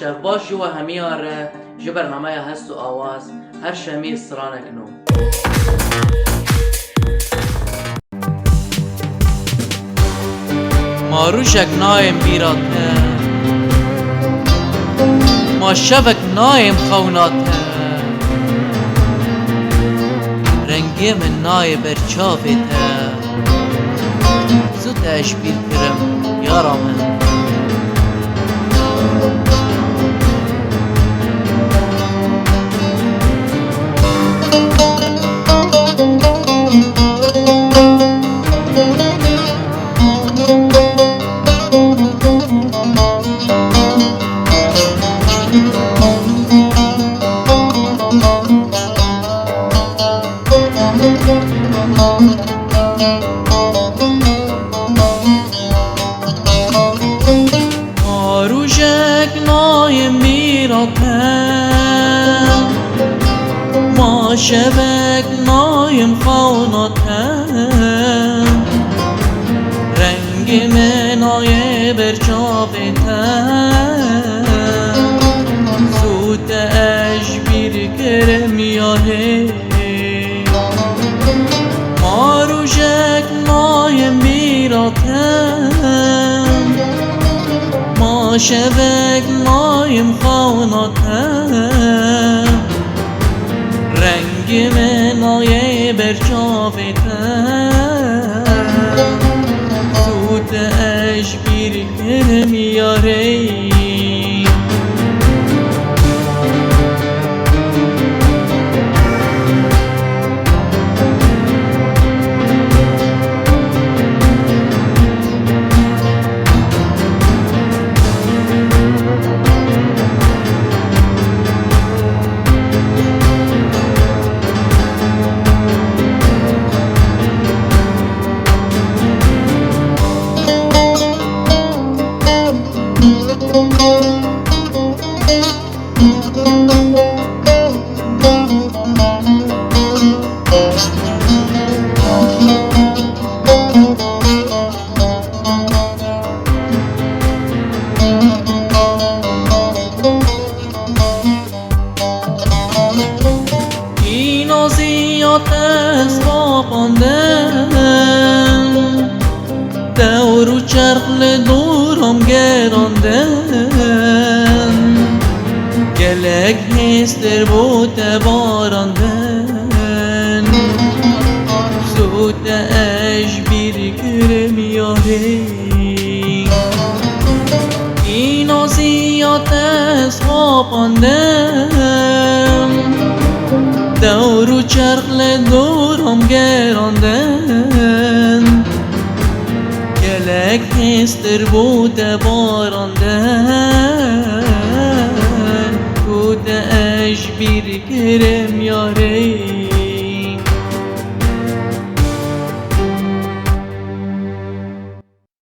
شف باشی و همیار جه برنامه هست و آواز هر شمی سرانکنو ما روشک نایم بیراته ما شبک نایم خوناته رنگی من نای برچافته زود اشبیل کرم یارامه روشک نایم میراتم ما شبک نایم خوناتم رنگ منای برچافتم زود اشبیر کرم یاره ما روشک نایم میراتم ما شبک نایم خوناتم رنگ منای برچافتم زود اشبیر کرم یاره از خواباندن دور و چرخ دورم گراندن گلک هستر بود باراندن زود اشبیر کرم یاره اینا زیاد از خواباندن دور و چرخ دورم گراندن گلک هستر بود باراندن بود اشبیر کرم یاره